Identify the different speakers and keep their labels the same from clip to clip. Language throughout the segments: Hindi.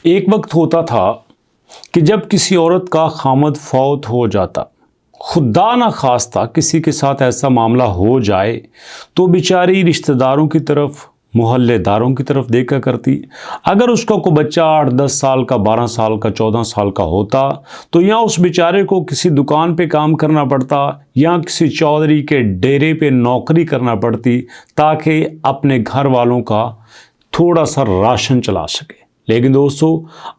Speaker 1: एक वक्त होता था कि जब किसी औरत का खामद फौत हो जाता, खुदा ना खास्ता किसी के साथ ऐसा मामला हो जाए तो बेचारी रिश्तेदारों की तरफ, मोहल्लेदारों की तरफ देखा करती। अगर उसका कोई बच्चा 8-10 साल का, 12 साल का, 14 साल का होता तो या उस बेचारे को किसी दुकान पे काम करना पड़ता या किसी चौधरी के डेरे पे नौकरी करना पड़ती ताकि अपने घर वालों का थोड़ा सा राशन चला सके। लेकिन दोस्तों,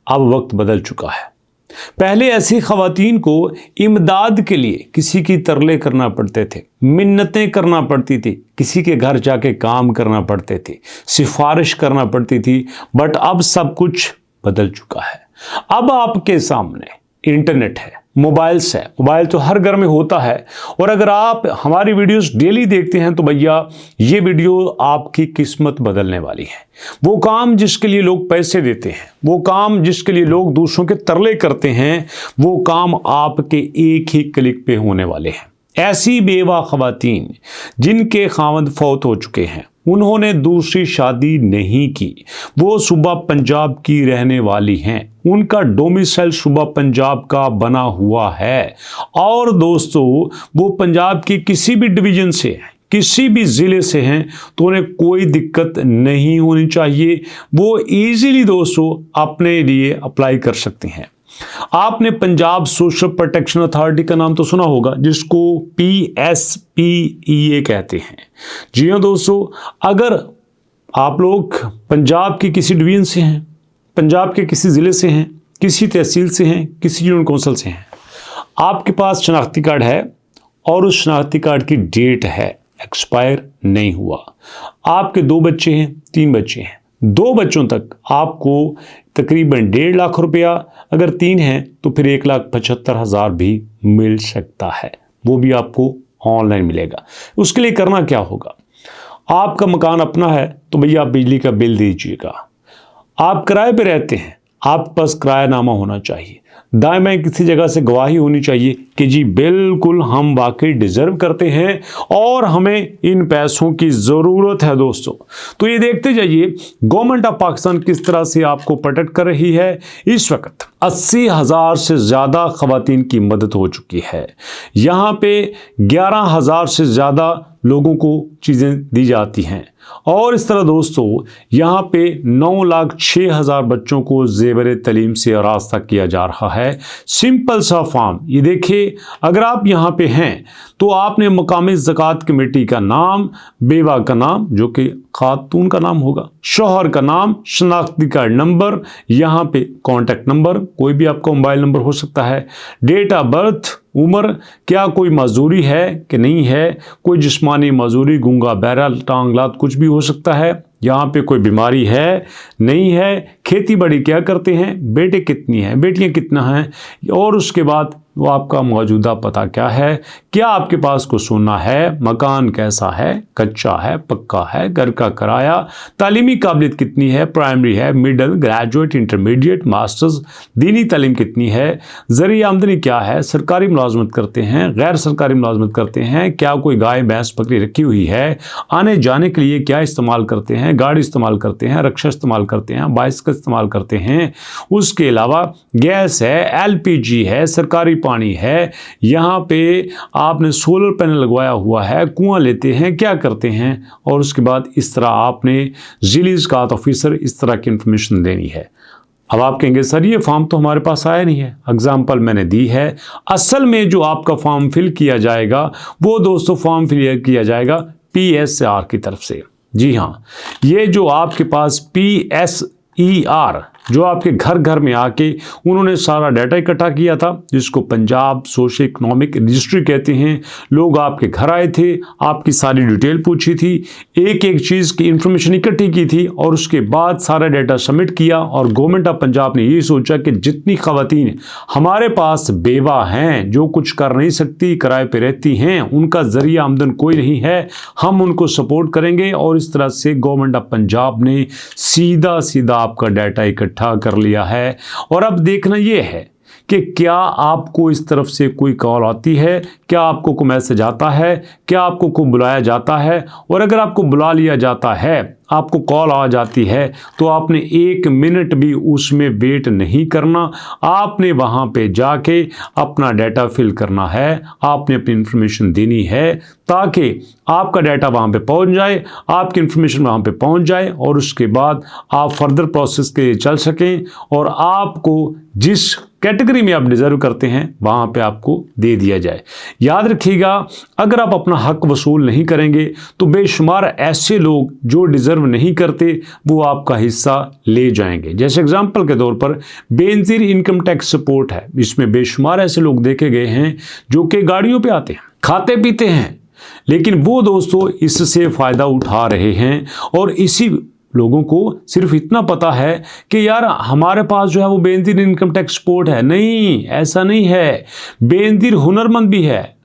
Speaker 1: अब वक्त बदल चुका है। पहले ऐसी खवातीन को इमदाद के लिए किसी की तरले करना पड़ते थे, मिन्नतें करना पड़ती थी, किसी के घर जाके काम करना पड़ते थे, सिफारिश करना पड़ती थी। बट अब सब कुछ बदल चुका है। अब आपके सामने इंटरनेट है, मोबाइल्स है। मोबाइल तो हर घर में होता है। और अगर आप हमारी वीडियोस डेली देखते हैं तो भैया ये वीडियो आपकी किस्मत बदलने वाली है। वो काम जिसके लिए लोग पैसे देते हैं, वो काम जिसके लिए लोग दूसरों के तरले करते हैं, वो काम आपके एक ही क्लिक पे होने वाले हैं। ऐसी बेवा खवातीन जिनके खामद फौत हो चुके हैं, उन्होंने दूसरी शादी नहीं की, वो सूबा पंजाब की रहने वाली हैं, उनका डोमिसाइल सूबा पंजाब का बना हुआ है। और दोस्तों, वो पंजाब की किसी भी डिवीजन से हैं, किसी भी ज़िले से हैं, तो उन्हें कोई दिक्कत नहीं होनी चाहिए। वो इजीली दोस्तों अपने लिए अप्लाई कर सकते हैं। आपने पंजाब सोशल प्रोटेक्शन अथॉरिटी का नाम तो सुना होगा, जिसको PSPEA कहते हैं। जी हाँ दोस्तों, अगर आप लोग पंजाब की किसी डिवीजन से हैं, पंजाब के किसी ज़िले से हैं, किसी तहसील से हैं, किसी यूनियन कौंसिल से हैं, आपके पास शनाख्ती कार्ड है और उस शनाख्ती कार्ड की डेट है, एक्सपायर नहीं हुआ, आपके 2 बच्चे हैं, 3 बच्चे हैं, 2 बच्चों तक आपको तकरीबन 1.5 लाख रुपया, अगर 3 हैं तो फिर 1,75,000 भी मिल सकता है। वो भी आपको ऑनलाइन मिलेगा। उसके लिए करना क्या होगा? आपका मकान अपना है तो भैया आप बिजली का बिल दीजिएगा। आप किराए पे रहते हैं, आपके पास किरायानामा होना चाहिए। दाएं बाएं किसी जगह से गवाही होनी चाहिए कि जी बिल्कुल हम वाकई डिजर्व करते हैं और हमें इन पैसों की ज़रूरत है। दोस्तों, तो ये देखते जाइए गवर्नमेंट ऑफ पाकिस्तान किस तरह से आपको प्रोटेक्ट कर रही है। इस वक्त 80,000 से ज़्यादा खवातीन की मदद हो चुकी है। यहाँ पे 11,000 से ज़्यादा लोगों को चीज़ें दी जाती हैं। और इस तरह दोस्तों, यहाँ पे 9,06,000 बच्चों को ज़ेवर तलीम से आरास्ता किया जा रहा है। सिंपल सा फॉर्म, ये देखिए, अगर आप यहाँ पे हैं तो आपने मकामी ज़कात कमेटी का नाम, बेवा का नाम जो कि खातून का नाम होगा, शौहर का नाम, शनाख्ती कार्ड नंबर, यहाँ पे कॉन्टैक्ट नंबर, कोई भी आपका मोबाइल नंबर हो सकता है, डेट ऑफ बर्थ, उम्र, क्या कोई मजदूरी है कि नहीं है, कोई जिस्मानी मजदूरी, गूंगा बहरा, टांगलात, कुछ भी हो सकता है, यहाँ पे कोई बीमारी है नहीं है, खेती बाड़ी क्या करते हैं, बेटे कितनी हैं, बेटियाँ कितना हैं, और उसके बाद वो आपका मौजूदा पता क्या है, क्या आपके पास कुछ सोना है, मकान कैसा है, कच्चा है, पक्का है, घर का किराया, तालीमी काबिलियत कितनी है, प्राइमरी है, मिडिल, ग्रेजुएट, इंटरमीडिएट, मास्टर्स, दीनी तालीम कितनी है, ज़रिया आमदनी क्या है, सरकारी मुलाजमत करते हैं, गैर सरकारी मुलाजमत करते हैं, क्या कोई गाय भैंस बकरी रखी हुई है, आने जाने के लिए क्या इस्तेमाल करते हैं, गाड़ी इस्तेमाल करते हैं, रक्षा इस्तेमाल करते हैं, बाइसिकल इस्तेमाल करते हैं, उसके अलावा गैस है, LPG है, सरकारी पानी है, यहाँ पे आपने सोलर पैनल लगवाया हुआ है, कुआं लेते हैं, क्या करते हैं, और उसके बाद इस तरह आपने ज़िली ज़कात ऑफिसर इस तरह की इंफॉर्मेशन देनी है। अब आप कहेंगे सर ये फॉर्म तो हमारे पास आया नहीं है। एग्जाम्पल मैंने दी है। असल में जो आपका फॉर्म फिल किया जाएगा वो दोस्तों फॉर्म फिल किया जाएगा PSR की तरफ से। जी हाँ, ये जो आपके पास PSER जो आपके घर घर में आके उन्होंने सारा डाटा इकट्ठा किया था, जिसको पंजाब सोशल इकोनॉमिक रजिस्ट्री कहते हैं। लोग आपके घर आए थे, आपकी सारी डिटेल पूछी थी, एक एक चीज़ की इंफॉर्मेशन इकट्ठी की थी और उसके बाद सारा डाटा सबमिट किया। और गवर्नमेंट ऑफ पंजाब ने ये सोचा कि जितनी खवातीन हमारे पास बेवा हैं, जो कुछ कर नहीं सकती, किराए पे रहती हैं, उनका जरिया आमदन कोई नहीं है, हम उनको सपोर्ट करेंगे। और इस तरह से गवर्नमेंट ऑफ पंजाब ने सीधा सीधा आपका डाटा इकट्ठा कर लिया है। और अब देखना यह है कि क्या आपको इस तरफ से कोई कॉल आती है, क्या आपको कोई मैसेज आता है, क्या आपको कोई बुलाया जाता है। और अगर आपको बुला लिया जाता है, आपको कॉल आ जाती है, तो आपने 1 मिनट भी उसमें वेट नहीं करना। आपने वहाँ पे जाके अपना डाटा फिल करना है, आपने अपनी इन्फॉर्मेशन देनी है, ताकि आपका डाटा वहाँ पे पहुँच जाए, आपकी इन्फॉर्मेशन वहाँ पे पहुँच जाए, और उसके बाद आप फर्दर प्रोसेस के लिए चल सकें और आपको जिस कैटेगरी में आप डिज़र्व करते हैं वहाँ पे आपको दे दिया जाए। याद रखिएगा, अगर आप अपना हक वसूल नहीं करेंगे तो बेशुमार ऐसे लोग जो डिज़र्व नहीं करते वो आपका हिस्सा ले जाएंगे। जैसे एग्जांपल के तौर पर बेनज़ीर इनकम टैक्स सपोर्ट है, इसमें बेशुमार ऐसे लोग देखे गए हैं जो कि गाड़ियों पे आते हैं, खाते पीते हैं, लेकिन वो दोस्तों इससे फ़ायदा उठा रहे हैं। और इसी लोगों को सिर्फ इतना पता है कि यार हमारे पास जो है वो बेनज़ीर इनकम टैक्स सपोर्ट है। नहीं, ऐसा नहीं है। बेनज़ीर हुनरमंद भी है,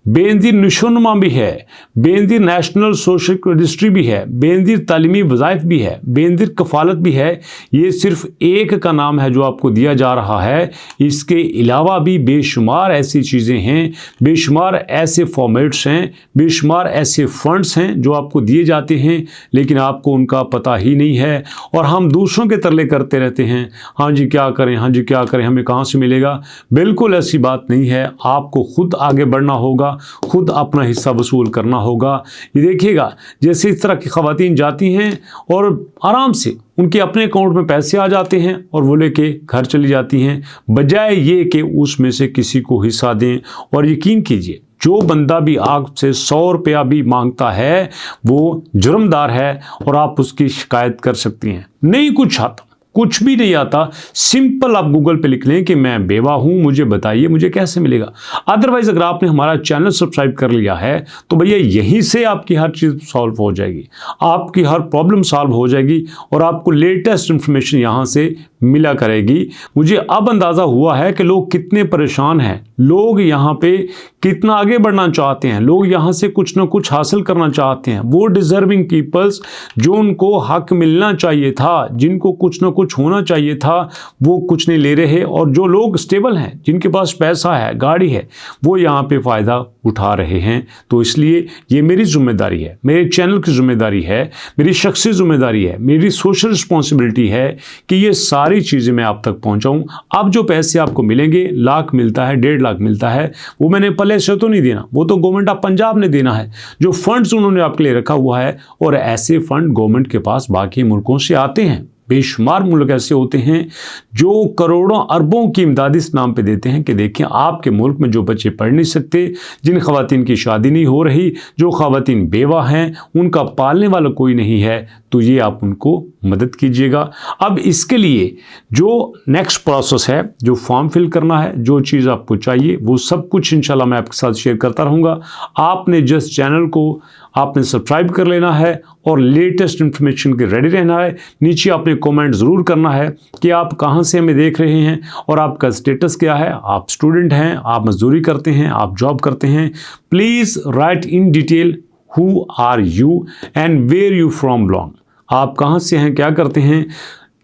Speaker 1: बेनज़ीर नशोनुमा भी है, बेनज़ीर नेशनल सोशल रजिस्ट्री भी है, बेनज़ीर तालीमी वज़ाइफ भी है, बेनज़ीर कफ़ालत भी है। ये सिर्फ एक का नाम है जो आपको दिया जा रहा है। इसके अलावा भी बेशुमार ऐसी चीज़ें हैं, बेशुमार ऐसे फॉर्मेट्स हैं, बेशुमार ऐसे फंड्स हैं जो आपको दिए जाते हैं, लेकिन आपको उनका पता ही नहीं है। और हम दूसरों के तरले करते रहते हैं, हाँ जी क्या करें, हाँ जी क्या करें, हमें कहाँ से मिलेगा। बिल्कुल ऐसी बात नहीं है। आपको खुद आगे बढ़ना होगा, खुद अपना हिस्सा वसूल करना होगा। ये देखिएगा, जैसे इस तरह की ख़वातीन जाती हैं और आराम से उनके अपने अकाउंट में पैसे आ जाते हैं और वो लेके घर चली जाती हैं, बजाय ये कि उसमें से किसी को हिस्सा दें। और यकीन कीजिए, जो बंदा भी आपसे 100 रुपया भी मांगता है वो जुर्मदार है और आप उसकी शिकायत कर सकती हैं। नहीं कुछ आता, कुछ भी नहीं आता, सिंपल आप गूगल पे लिख लें कि मैं बेवा हूं, मुझे बताइए मुझे कैसे मिलेगा। अदरवाइज अगर आपने हमारा चैनल सब्सक्राइब कर लिया है तो भैया यहीं से आपकी हर चीज़ सॉल्व हो जाएगी, आपकी हर प्रॉब्लम सॉल्व हो जाएगी और आपको लेटेस्ट इंफॉर्मेशन यहाँ से मिला करेगी। मुझे अब अंदाज़ा हुआ है कि लोग कितने परेशान हैं, लोग यहाँ पे कितना आगे बढ़ना चाहते हैं, लोग यहाँ से कुछ ना कुछ हासिल करना चाहते हैं। वो डिज़र्विंग पीपल्स जो उनको हक मिलना चाहिए था, जिनको कुछ ना कुछ होना चाहिए था, वो कुछ नहीं ले रहे। और जो लोग स्टेबल हैं, जिनके पास पैसा है, गाड़ी है, वो यहाँ पे फ़ायदा उठा रहे हैं। तो इसलिए ये मेरी जिम्मेदारी है, मेरे चैनल की जिम्मेदारी है, मेरी शख्सी जिम्मेदारी है, मेरी सोशल रिस्पॉन्सिबिलिटी है कि ये सारी चीज़ें मैं आप तक पहुँचाऊँ। अब जो पैसे आपको मिलेंगे, लाख मिलता है, 1.5 लाख मिलता है, वो मैंने पहले से तो नहीं देना, वो तो गवर्नमेंट ऑफ पंजाब ने देना है, जो फंड्स उन्होंने आपके लिए रखा हुआ है। और ऐसे फंड गवर्नमेंट के पास बाकी मुल्कों से आते हैं। बेशुमार मुल्क ऐसे होते हैं जो करोड़ों अरबों की इमदाद इस नाम पे देते हैं कि देखें आपके मुल्क में जो बच्चे पढ़ नहीं सकते, जिन ख़वातीन की शादी नहीं हो रही, जो ख़वातीन बेवा हैं, उनका पालने वाला कोई नहीं है, तो ये आप उनको मदद कीजिएगा। अब इसके लिए जो नेक्स्ट प्रोसेस है, जो फॉर्म फिल करना है, जो चीज़ आपको चाहिए, वो सब कुछ इंशाल्लाह मैं आपके साथ शेयर करता रहूँगा। आपने जस्ट चैनल को आपने सब्सक्राइब कर लेना है और लेटेस्ट इन्फॉर्मेशन के रेडी रहना है। नीचे आपने कमेंट ज़रूर करना है कि आप कहाँ से हमें देख रहे हैं और आपका स्टेटस क्या है। आप स्टूडेंट हैं, आप मजदूरी करते हैं, आप जॉब करते हैं। Please write in detail who are you and where you from belong. आप कहाँ से हैं, क्या करते हैं।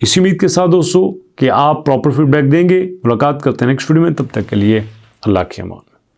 Speaker 1: इसी उम्मीद के साथ दोस्तों कि आप प्रॉपर फीडबैक देंगे। मुलाकात करते हैं नेक्स्ट वीडियो में, तब तक के लिए अल्लाह के अमान।